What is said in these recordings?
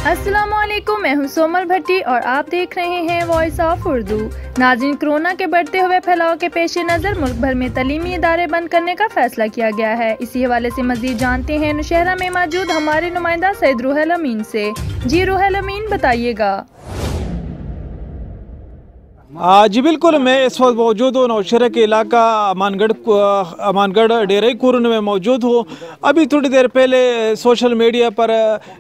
अस्सलामुअलैकुम, मैं हूं सोमल भट्टी और आप देख रहे हैं वॉइस ऑफ उर्दू। नाज़रीन, कोरोना के बढ़ते हुए फैलाव के पेश नज़र मुल्क भर में तलीमी इदारे बंद करने का फैसला किया गया है। इसी हवाले से मजीद जानते हैं नौशहरा में मौजूद हमारे नुमाइंदा सैयद रूहल अमीन से। जी रूहल अमीन, बताइएगा। जी बिल्कुल, मैं इस वक्त मौजूद हूँ नौशहरा के इलाका अमानगढ़ डेरे कुरन में मौजूद हूँ। अभी थोड़ी देर पहले सोशल मीडिया पर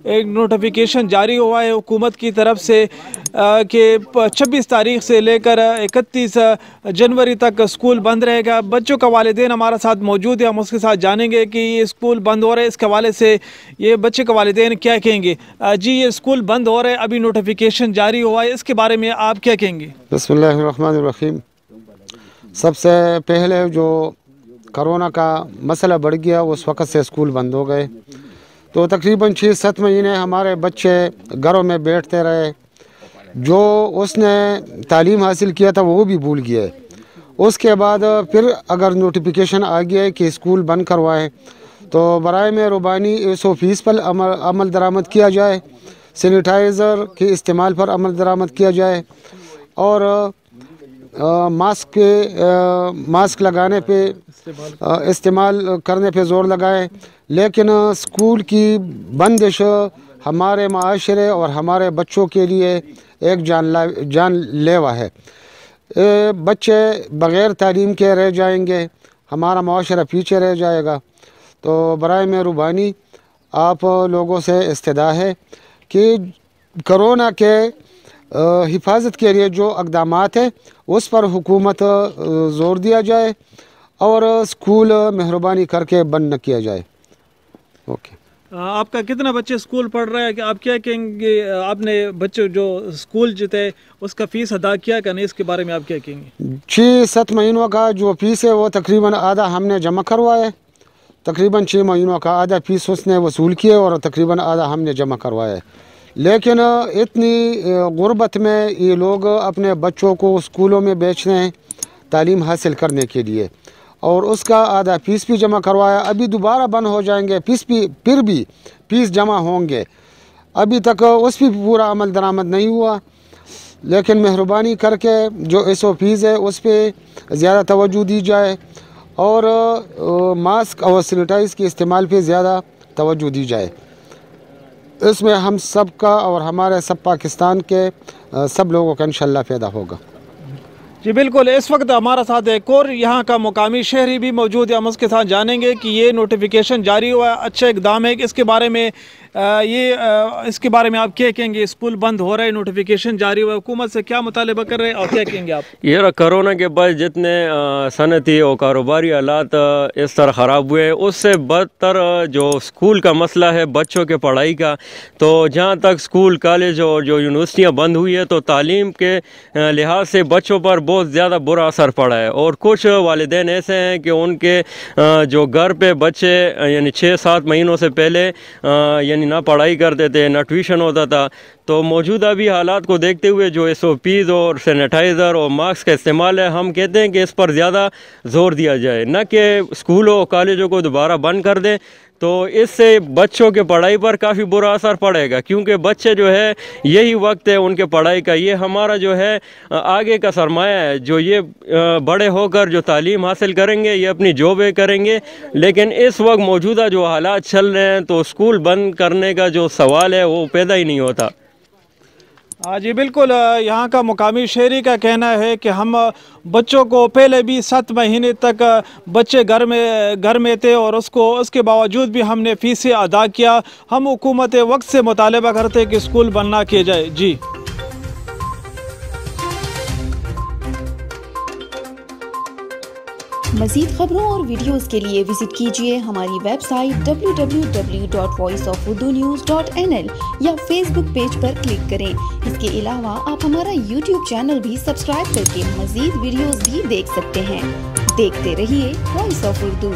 एक नोटिफिकेशन जारी हुआ है हुकूमत की तरफ से कि 26 तारीख से लेकर 31 जनवरी तक स्कूल बंद रहेगा। बच्चों का वालिदैन हमारे साथ मौजूद है, हम उसके साथ जानेंगे कि ये स्कूल बंद हो रहे हैं, इसके हवाले से ये बच्चे के वालिदैन क्या कहेंगे। जी, ये स्कूल बंद हो रहे हैं, अभी नोटिफिकेशन जारी हुआ है, इसके बारे में आप क्या कहेंगे? बिस्मिल्लाहिर्रहमानिर्रहीम। सबसे पहले जो कोरोना का मसला बढ़ गया उस वक़्त से स्कूल बंद हो गए, तो तकरीबन 6-7 महीने हमारे बच्चे घरों में बैठते रहे। जो उसने तालीम हासिल किया था वो भी भूल गए। उसके बाद फिर अगर नोटिफिकेशन आ गया कि स्कूल बंद करवाएं तो बराए मेहरबानी इस फीस पर अमल दरामद किया जाए, सैनिटाइज़र के इस्तेमाल पर अमल दरामद किया जाए और मास्क लगाने पे इस्तेमाल करने पे ज़ोर लगाए। लेकिन स्कूल की बंदिश हमारे माशरे और हमारे बच्चों के लिए एक जानलेवा है। बच्चे बग़ैर तालीम के रह जाएंगे, हमारा माशरा पीछे रह जाएगा। तो बराए मेहरबानी आप लोगों से इस्तदा है कि कोरोना के हिफाजत के लिए जो इक़दामात है उस पर हुकूमत ज़ोर दिया जाए और स्कूल मेहरबानी करके बंद न किया जाए। ओके। आपका कितना बच्चे स्कूल पढ़ रहा है कि आप क्या कहेंगे? आपने बच्चे जो स्कूल जो थे उसका फ़ीस अदा किया कि नहीं, इसके बारे में आप क्या कहेंगे? 6-7 महीनों का जो फ़ीस है वो तकरीबन आधा हमने जमा करवाया है। तकरीबन 6 महीनों का आधा फ़ीस उसने वसूल किया और तकरीबन आधा हमने जमा करवाया है। लेकिन इतनी गुर्बत में ये लोग अपने बच्चों को स्कूलों में बेच रहे हैं तालीम हासिल करने के लिए, और उसका आधा फ़ीस भी जमा करवाया। अभी दोबारा बंद हो जाएंगे, फिर भी फ़ीस जमा होंगे। अभी तक उस पर पूरा अमल दरामद नहीं हुआ। लेकिन मेहरबानी करके जो एसओ फ़ीस है उस पर ज़्यादा तवज्जो दी जाए और मास्क और सैनिटाइज़र के इस्तेमाल पे ज़्यादा तवज्जो दी जाए। इसमें हम सब का और हमारे सब पाकिस्तान के सब लोगों का इंशाअल्लाह फ़ायदा होगा। जी बिल्कुल, इस वक्त हमारा साथ एक और यहाँ का मुकामी शहरी भी मौजूद है, हम उसके साथ जानेंगे कि ये नोटिफिकेशन जारी हुआ है, अच्छा इक़दाम है, इसके बारे में इसके बारे में आप क्या कहेंगे? स्कूल बंद हो रहे, नोटिफिकेशन जारी हुआ, हुकूमत से क्या मुतालबा कर रहे हैं और क्या कहेंगे आप? ये कोरोना के बाद जितने सनती और कारोबारी हालात इस तरह ख़राब हुए, उससे बदतर जो स्कूल का मसला है बच्चों के पढ़ाई का, तो जहाँ तक स्कूल कॉलेज और जो यूनिवर्सिटियाँ बंद हुई है तो तालीम के लिहाज से बच्चों पर बहुत ज़्यादा बुरा असर पड़ा है। और कुछ वालिदैन ऐसे हैं कि उनके जो घर पे बच्चे यानी 6-7 महीनों से पहले यानी ना पढ़ाई करते थे ना ट्यूशन होता था, तो मौजूदा भी हालात को देखते हुए जो एसओपीज़ और सैनिटाइज़र और मास्क का इस्तेमाल है, हम कहते हैं कि इस पर ज़्यादा ज़ोर दिया जाए, न कि स्कूलों और कॉलेजों को दोबारा बंद कर दें। तो इससे बच्चों के पढ़ाई पर काफ़ी बुरा असर पड़ेगा, क्योंकि बच्चे जो है यही वक्त है उनके पढ़ाई का, ये हमारा जो है आगे का सरमाया है। जो ये बड़े होकर जो तालीम हासिल करेंगे ये अपनी जॉबें करेंगे। लेकिन इस वक्त मौजूदा जो हालात चल रहे हैं तो स्कूल बंद करने का जो सवाल है वो पैदा ही नहीं होता। जी बिल्कुल, यहाँ का मुकामी शहरी का कहना है कि हम बच्चों को पहले भी 7 महीने तक बच्चे घर में थे और उसके बावजूद भी हमने फ़ीसें अदा किया। हम हुकूमत वक्त से मुतालबा करते कि स्कूल बंद ना किए जाए। जी मज़ीद खबरों और वीडियोज़ के लिए विजिट कीजिए हमारी वेबसाइट www.voiceofurdunews.nl या फेसबुक पेज पर क्लिक करें। इसके अलावा आप हमारा यूट्यूब चैनल भी सब्सक्राइब करके मज़ीद वीडियोज़ भी देख सकते हैं। देखते रहिए वॉइस ऑफ उर्दू।